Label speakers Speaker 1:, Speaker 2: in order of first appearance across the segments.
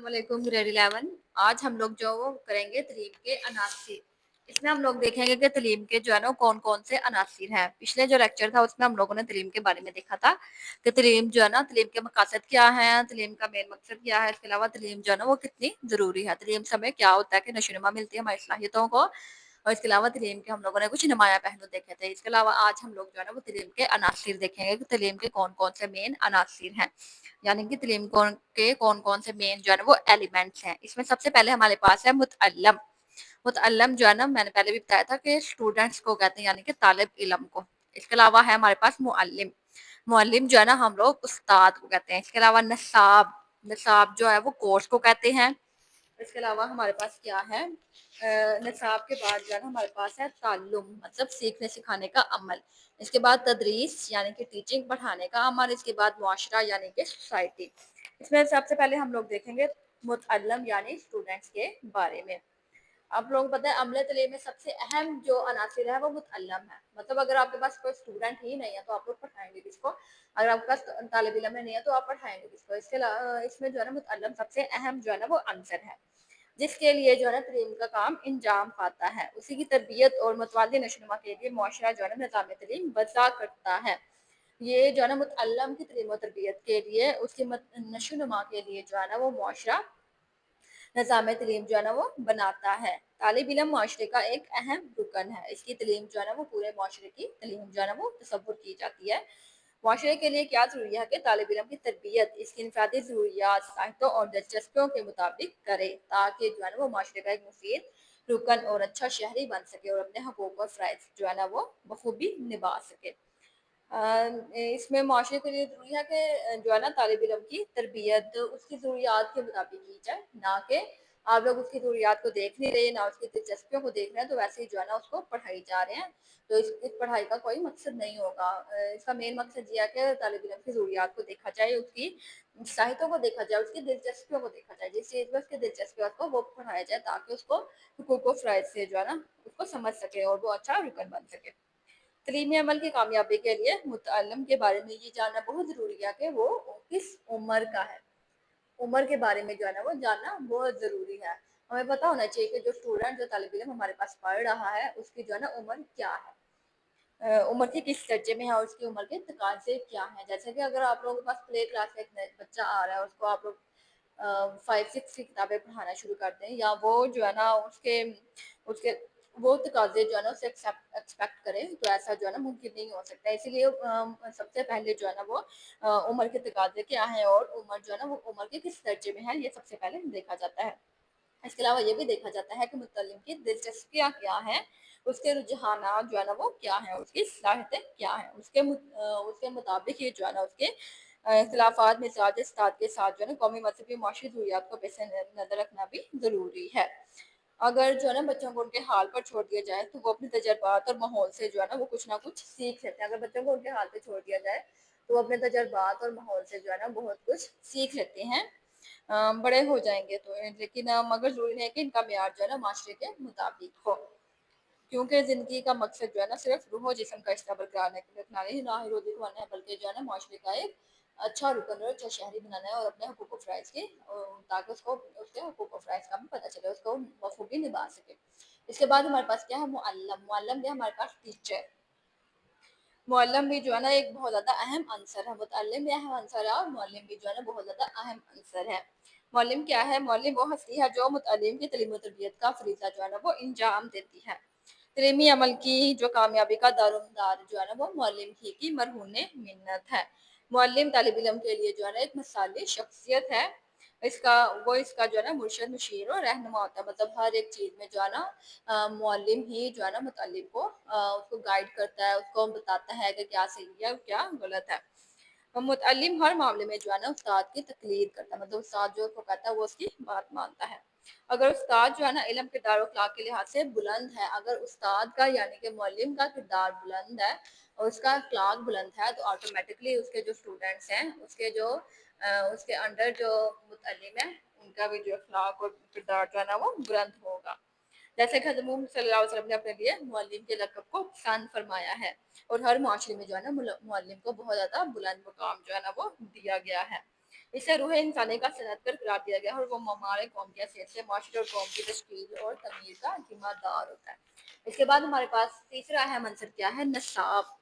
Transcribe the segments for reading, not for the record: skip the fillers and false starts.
Speaker 1: वालेकुम ग्रेड 11। आज हम लोग जो वो करेंगे तलीम के अनासिर। इसमें हम लोग देखेंगे कि तलीम के जो है ना कौन कौन से अनासिर हैं। पिछले जो लेक्चर था उसमें हम लोगों ने तलीम के बारे में देखा था कि तलीम जो है ना तलीम के मकासद क्या है, तलीम का मेन मकसद क्या है, इसके अलावा तलीम जो है ना वो कितनी ज़रूरी है, तलीम से हमें क्या होता है कि नशोनुमा मिलती है हमारी सलाहियतों को, और इसके अलावा तलीम के हम लोगों ने कुछ नुमाया पहलू देखे थे। इसके अलावा आज हम लोग जो है ना वो तलीम के अनासिर देखेंगे कि तलीम के कौन कौन से मेन अनासिर हैं, यानी कि तलीम के कौन कौन से मेन जो है ना वो एलिमेंट्स हैं। इसमें सबसे पहले हमारे पास है मुतअल्लम। मुतअल्लम जो है ना मैंने पहले भी बताया था कि स्टूडेंट्स को कहते हैं, यानी कि तालिब इल्म को। इसके अलावा है हमारे पास मुअल्लिम। मुअल्लिम जो है ना हम लोग उस्ताद को कहते हैं। इसके अलावा नसाब, नसाब जो है वो कोर्स को कहते हैं। इसके अलावा हमारे पास क्या है, निसाब के बाद जो है ना हमारे पास है ताल्लुम, मतलब सीखने सिखाने का अमल। इसके बाद तदरीस यानी कि टीचिंग, पढ़ाने का अमल। इसके बाद मुआशरा यानी कि सोसाइटी। इसमें सबसे पहले हम लोग देखेंगे मुतअल्लम यानी स्टूडेंट्स के बारे में। आप लोगों को पता है अमले तलीम में सबसे अहम जो अनासिर है वो मुतअल्लम है। मतलब अगर आपके पास कोई स्टूडेंट ही नहीं है तो आप लोग पढ़ाएंगे किसको, अगर आपके पास तालिब इल्म नहीं है तो आप पढ़ाएंगे किसको। इसमें जो है ना मुतअल्लम सबसे अहम जो है ना वो आंसर है, जिसके लिए जो है ना तलीम का काम इंजाम पाता है। उसी की तरबियत और मुतवाली नशोनुमा के लिए मुआशरा जो है ना निज़ाम तलीम वज़ा करता है। ये जो है ना मुतअल्लम की तलीम और तरबियत के लिए, उसकी नशोनुमा के लिए जो है ना वो मुआशरा निज़ाम तलीम जो है ना वो बनाता है। तालिब इल्म मुआशरे का एक अहम रुकन है। इसकी तलीम जो है ना वो पूरे मुआशरे की तलीम जो है ना वो तसव्वुर की जाती है। मुआशरे के लिए क्या ज़रूरी है कि तालिब इल्म की तरबियत इसकी इनफरादी ज़रूरियात, साहित्यों और दिलचस्पियों के मुताबिक करे, ताकि जो है ना वो मुआशरे का एक मुफीद रुकन और अच्छा शहरी बन सके और अपने हकूक़ और फ़राइज़ जो है ना वो बखूबी निभा सके। इसमें मुआशरे के लिए ज़रूरी है कि जो है ना तालिब इल्म की तरबियत उसकी ज़रूरियात के मुताबिक की जाए, ना कि आप लोग उसकी ज़रूरियात को देख नहीं रहे, ना उसकी दिलचस्पियों को देख रहे हैं, तो वैसे ही जो है ना उसको पढ़ाई जा रहे हैं। तो इस पढ़ाई का कोई मकसद नहीं होगा। इसका मेन मकसद ये है कि तालिब इल्म की ज़रूरियात को देखा जाए, उसकी साहित्यों को देखा जाए, उसकी दिलचस्पियों को देखा जाए। जिस चीज़ में उसकी दिलचस्पी है उसको वो पढ़ाया जाए, ताकि उसको हुकूक व फ़राइज़ से जो है ना उसको समझ सके और वो अच्छा रुकन बन सके। तलीमी अमल की कामयाबी के लिए मुतअल्लिम के बारे में ये जानना बहुत ज़रूरी है कि वो किस उम्र का है। उम्र के बारे में जो है ना वो जानना बहुत ज़रूरी है। हमें पता होना चाहिए कि जो स्टूडेंट, जो तालिब इल्म हमारे पास पढ़ रहा है, उसकी जो है ना उम्र क्या है, उम्र के किस दर्जे में है और उसकी उम्र के तकाज़े क्या हैं। जैसे कि अगर आप लोगों के पास प्ले क्लास में एक बच्चा आ रहा है, उसको आप लोग 5-6 की किताबें पढ़ाना शुरू कर दें, या वो जो है ना उसके उसके वो तकाज़े जो है ना उसे एक्सपेक्ट करें, तो ऐसा जो है ना मुमकिन नहीं हो सकता। इसीलिए सबसे पहले जो है ना वो उम्र के तकाज़े क्या हैं और उम्र जो है ना वो उम्र के किस दर्जे में है, ये सबसे पहले देखा जाता है। इसके अलावा ये भी देखा जाता है कि मुतल्लिम की दिलचस्पियाँ क्या हैं, उसके रुझानात जो है ना वो क्या हैं, उसकी सलाहियतें क्या हैं, उसके मुताबिक ये जो है ना उसके इख्तिलाफ़ात मिज़ाज उस्ताद के साथ जो है ना कौमी मज़हबी माशी ज़रूरियात को पेश नज़र रखना भी ज़रूरी है। अगर जो है ना बच्चों को उनके हाल पर छोड़ दिया जाए तो वो अपने तजर्बात और माहौल से जो है ना वो कुछ ना कुछ सीख लेते हैं। अगर बच्चों को उनके हाल पे छोड़ दिया जाए तो वो अपने तजर्बात और माहौल से जो है ना बहुत कुछ सीख लेते हैं, बड़े हो जाएँगे तो। लेकिन मगर ज़रूरी है कि इनका मेयार जो है ना माशरे के मुताबिक हो, क्योंकि ज़िंदगी का मकसद जो है ना सिर्फ़ रूह और जिस्म का रिश्ता बरकरार रखना नहीं, ना ही रोज़ी कमाना है, बल्कि जो है ना माशरे का एक अच्छा रुकन और अच्छा शहरी बनाना है, और अपने हकूक़ व फ़राइज़ की ताकि उसको उसके हकूक़ व फ़राइज़ का भी पता चले, उसको बखूबी निभा सके। इसके बाद हमारे पास क्या है, मुअल्लम। मुअल्लम भी हमारे पास टीचर। मुअल्लिम भी जो है ना एक बहुत ज़्यादा अहम अंसर है। मुतअल्लिम भी अहम अंसर है और मुअल्लिम भी जो है ना बहुत ज़्यादा अहम अंसर है। मुअल्लिम क्या है? मुअल्लिम वो हस्ती है जो मुतअल्लिम की तालीम व तरबियत का फ़रीज़ा जो है ना वो अंजाम देती है। तलीमी अमल की जो कामयाबी का दारोमदार जो है ना वो मुअल्लिम ही की मरहून मिन्नत है। मुअल्लिम तालिब इल्म के लिए जो है ना एक मिसाली शख्सियत है। इसका जो है ना मुर्शिद, मुशीर और रहनुमा होता है। मतलब हर एक चीज़ में जो है ना मुअल्लिम ही जो है ना मुतअल्लिम को उसको गाइड करता है, उसको बताता है कि क्या सही है और क्या गलत है। मुतअल्लिम हर मामले में जो है ना उस्ताद की तक़लीद करता है, मतलब उस्ताद जो उसको कहता है वो उसकी बात मानता है। अगर उस्ताद जो है ना इल्म, किरदार और अखलाक के लिहाज से बुलंद है, अगर उस्ताद का यानी कि मुअल्लिम का किरदार बुलंद है और उसका अखलाक बुलंद है, तो ऑटोमेटिकली उसके जो स्टूडेंट्स हैं, उसके अंडर जो मुतअल्लिम है, उनका भी जो अखलाक और किरदार जो है ना वो बुलंद होगा। जैसे कि हज़रत मोहम्मद सल्लल्लाहु अलैहि वसल्लम ने अपने लिए मुअल्लिम के लक़ब को पसंद फरमाया है, और हर मुआशरे में जो है ना मुअल्लिम को बहुत ज़्यादा बुलंद मुकाम जो है ना वो दिया गया है। इसे रूह इंसानी का सनद कर करार दिया गया और वो हमारे कौम की हैसियत से माशरे और कौम की तश्कील और तमीर का जिम्मेदार होता है। इसके बाद हमारे पास तीसरा अहम अंसर क्या है, नसाब।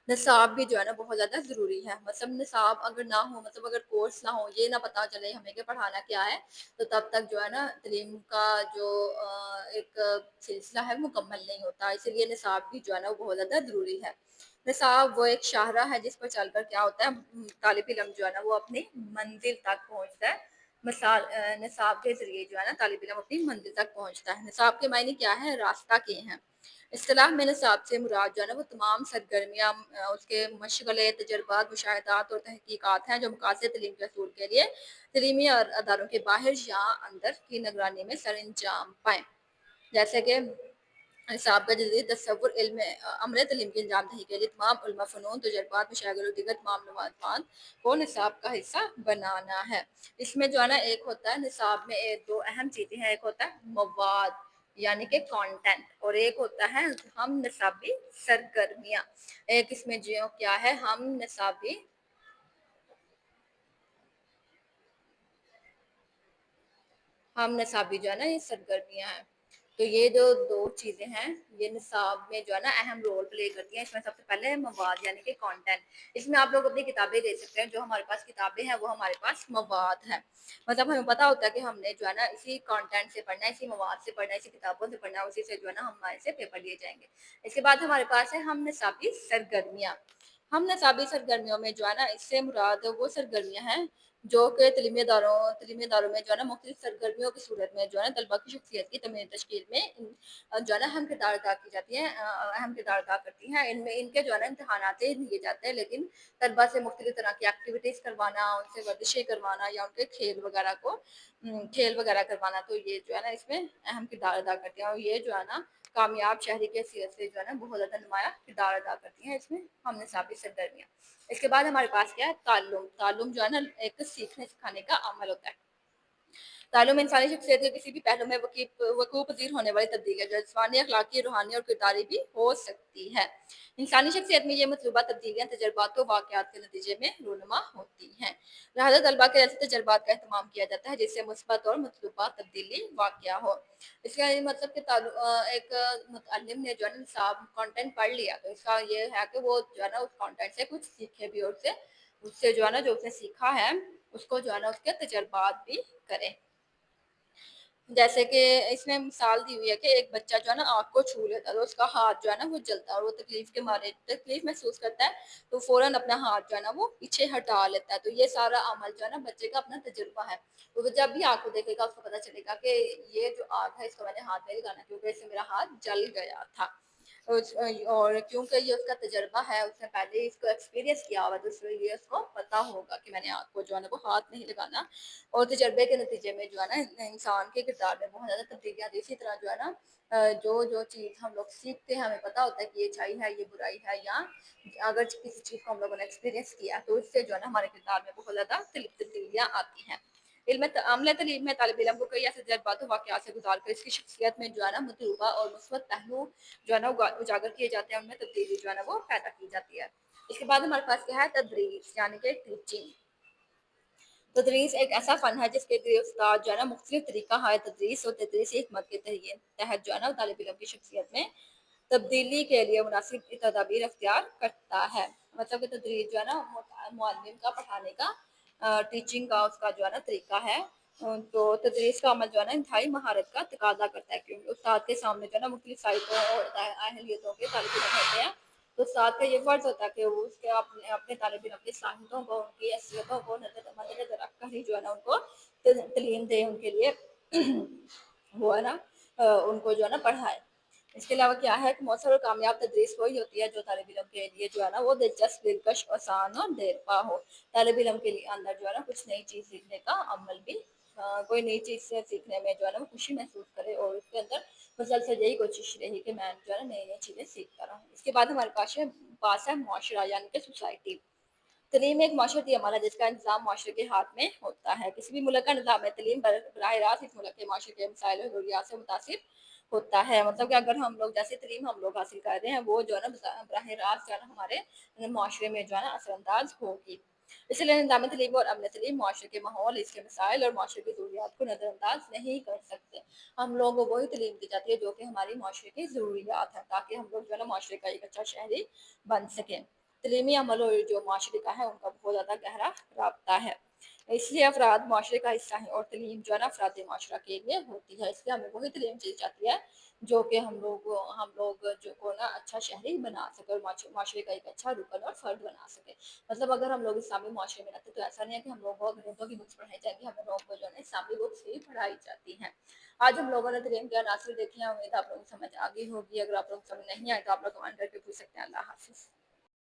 Speaker 1: निसाब भी जो है ना बहुत ज़्यादा ज़रूरी है। मतलब निसाब अगर ना हो, मतलब अगर कोर्स ना हो, ये ना पता चले हमें कि पढ़ाना क्या है, तो तब तक जो है ना तलीम का जो एक सिलसिला है मुकम्मल नहीं होता। इसलिए निसाब भी जो है ना वो बहुत ज़्यादा ज़रूरी है। निसाब वो एक शाहरा है जिस पर चलकर क्या होता है, तालिब इल्म जो है ना वो अपनी मंजिल तक पहुँचता है। मिसाल निसाब के ज़रिए जो है ना तालिब इल्म अपनी मंजिल तक पहुँचता है। निसाब के मायने क्या है, रास्ता के हैं। इस्तिलाह में निसाब से मुराद जो है ना वो तमाम सरगर्मियाँ, उसके मशगले, तजर्बात, मुशाहिदात और तहकीकात हैं जो मुकासद तलीम के असूल के लिए तलीमी और अदारों के बाहर या अंदर की निगरानी में सर अंजाम पाएँ। जैसे कि निसाब का जदीद तसव्वुर इल्म अमल तलीम की अंजाम दही के लिए तमाम उलमा, फ़नून, तजर्बात, मशागिल और दीगर तमाम मालूमात को निसाब का हिस्सा बनाना है। इसमें जो है ना एक होता है निसाब में दो अहम चीज़ें हैं, एक होता है मवाद यानी कि कंटेंट, और एक होता है हम निसाबी सरगर्मियाँ। एक इसमें जो क्या है, हम निसाबी जो है ना ये सरगर्मियाँ हैं। तो ये जो दो चीज़ें हैं ये निसाब में जो है ना अहम रोल प्ले करती हैं। इसमें सबसे पहले है मवाद यानी कि कंटेंट। इसमें आप लोग अपनी किताबें दे सकते हैं, जो हमारे पास किताबें हैं वो हमारे पास मवाद है। मतलब हमें पता होता है कि हमने जो है ना इसी कंटेंट से पढ़ना है, इसी मवाद से पढ़ना है, इसी किताबों से पढ़ना है, उसी से जो है ना हमारे से पेपर लिए जाएंगे। इसके बाद हमारे पास है हम निसाबी सरगर्मियाँ। हम निसाबी सरगर्मियों में जो है ना इससे मुराद वो सरगर्मियाँ हैं जो कि तलीमी इदारों में जो है ना मुख्तलिफ सरगर्मियों की सूरत में जो है ना तलबा की शख्सियत की तमीर तश्कील में जो है ना अहम किरदार अदा की जाती हैं, अहम किरदार अदा करती हैं। इनमें इनके जो है ना इम्तहानात लिए जाते हैं, लेकिन तलबा से मुख्तलिफ तरह की एक्टिविटीज़ करवाना, उनसे वर्जिशें करवाना या उनके खेल वगैरह करवाना, तो ये जो है ना इसमें अहम किरदार अदा करते हैं। और ये जो है ना कामयाब शहरी की हैसियत से जो है ना बहुत ज़्यादा नुमाया किरदार अदा करती हैं इसमें हम निसाबी सरगर्मियाँ। इसके बाद हमारे पास क्या है, ताल्लुम। ताल्लुम जो है ना एक सीखने सिखाने का अमल होता है। ताल्लुम इंसानी शख्सियत के किसी भी पहलू में वक़ूफ़ पज़ीर होने वाली तब्दीली है, जो जिस्मानी, अखलाकी, रूहानी और किरदारी भी हो सकती है। इंसानी शख्सियत में ये मतलूबा तब्दीलियाँ तजर्बात व वाक़यात के नतीजे में रूनुमा होती हैं। लिहाज़ा तलबा के ऐसे तजर्बात का एहतमाम किया जाता है जिससे मुस्बत और मतलूबा तब्दीली वाक़या हो। इसका ये मतलब कि एक मुतअल्लिम ने जो है ना निसाब कंटेंट पढ़ लिया, तो इसका ये है कि वो जो है ना उस कंटेंट से कुछ सीखे भी, और उससे उससे जो है ना जो उसने सीखा है उसको जो है ना उसके तजर्बात भी करें। जैसे कि इसमें मिसाल दी हुई है कि एक बच्चा जो है ना आग को छू लेता है, तो उसका हाथ जो है ना वो जलता है और वो तकलीफ के मारे तकलीफ महसूस करता है, तो फौरन अपना हाथ जो है ना वो पीछे हटा लेता है। तो ये सारा अमल जो है ना बच्चे का अपना तजुर्बा है। तो वो जब भी आग को देखेगा उसको पता चलेगा कि ये जो आग है इसको मैंने हाथ नहीं लगाना, क्योंकि इससे मेरा हाथ जल गया था। और क्योंकि ये उसका तजुर्बा है, उसने पहले ही इसको एक्सपीरियंस किया हुआ, तो इसलिए उसको पता होगा कि मैंने आग को जो है ना वो हाथ नहीं लगाना। और तजर्बे के नतीजे में जो है ना इंसान के किरदार में बहुत ज़्यादा तब्दीली आती है। इसी तरह जो है ना जो जो चीज़ हम लोग सीखते हैं, हमें पता होता है कि ये अच्छाई है, ये बुराई है, या अगर किसी चीज़ को हम लोगों ने एक्सपीरियंस किया तो इससे जो है ना हमारे किरदार में बहुत ज़्यादा तब्दीलियाँ आती हैं। अमल तलीम में तालिब इल्म को कई ऐसे जज्बात वाक़यात से गुजार कर इसकी शख्सियत में जो है ना मतलूबा और मुस्बत पहलू जो है ना उजागर किए जाते हैं, उनमें तब्दीली जो है ना वो पैदा की जाती है। इसके बाद हमारे पास क्या है, तदरीस यानी कि टीचिंग। तदरीस एक ऐसा फ़न है जिसके लिए उस्ताद जो है ना मुख्तलिफ तरीका है तदरीस और तदरीसी हिकमत के तहत जो है ना तालिब इल्म की शख्सियत में तब्दीली के लिए मुनासिब तदाबीर अख्तियार करता है। मतलब कि तदरीस जो है ना मुअल्लिम का पढ़ाने का टीचिंग का उसका जो है ना तरीका है। तो तदरीस का अमल जो है ना इंतहाई महारत का तकाजा करता है, क्योंकि उस्ताद के सामने जो है ना मुख्तलिफ साहित्यों और अहलियतों के तालिब इल्म होते हैं। तो उस्ताद का ये फ़र्ज़ होता है कि वो उसके अपने अपने तालिब इल्म की साहित्यों को, उनकी हैसियतों को मद्देनज़र रखकर ही जो है ना उनको तलीम दे, उनके लिए वो है ना उनको जो है ना पढ़ाए। इसके अलावा क्या है कि मौसर और कामयाब तदरीस वही होती है जो तालिब इल्म के लिए जो है ना वो दिलचस्प, दिलकश, आसान और देरपा हो। तालिब इल्म के लिए अंदर जो है ना कुछ नई चीज़ सीखने का अमल भी, कोई नई चीज़ से सीखने में जो है ना वो खुशी महसूस करे, और उसके अंदर मुसलसल यही कोशिश रही कि मैं जो है ना नई नई चीज़ें सीखता रहूँ। इसके बाद हमारे पास है मुआशरा यानी कि सोसाइटी। तलीम एक माशरती अमल है जिसका इंतजाम माशरे के हाथ में होता है। किसी भी मुल्क का निज़ाम तलीम बराह रास्त इस मुल्क के माशरे के मसाइल और ज़रूरियात से मुतासिर होता है। मतलब कि अगर हम लोग जैसे तलीम हम लोग हासिल कर रहे हैं वो जो है ना बराह रास्त जो है ना हमारे माशरे में जो है ना असरअंदाज होगी। इसलिए निज़ाम तलीम और अमल तलीम माशरे के माहौल, इसके मसाइल और माशरे की ज़रूरियात को नज़रअंदाज नहीं कर सकते। हम लोगों को वही तलीम दी जाती है जो कि हमारी माशरे की ज़रूरियात है, ताकि हम लोग जो है ना माशरे का एक अच्छा शहरी बन सकें। तलीमी अमल और जो माशरे का है उनका बहुत ज़्यादा गहरा राब्ता है। इसलिए अफ़राद माशरे का हिस्सा हैं और तलीम जो है ना अफ़राद माशरा के लिए होती है। इसलिए हमें वही तलीम दी जाती है जो कि हम लोग जो को ना अच्छा शहरी बना सके और माशरे का एक अच्छा रुकन और फ़र्द बना सके। मतलब अगर हम लोग इस्लामी मुआशरे में रहते तो ऐसा नहीं है कि हम लोगों को अंग्रेज़ों की बुक्स पढ़ाई जाएँगी, हमें लोगों को जो है ना इस्लामी बुक्स ही पढ़ाई जाती हैं। आज हम लोगों ने तलीम के अनासिर देखे हैं, उम्मीद है आप लोगों को समझ आ गई होगी। अगर आप लोगों को समझ नहीं आए तो आप लोग कमेंट करके पूछ सकते हैं। अल्लाह हाफ़िज़।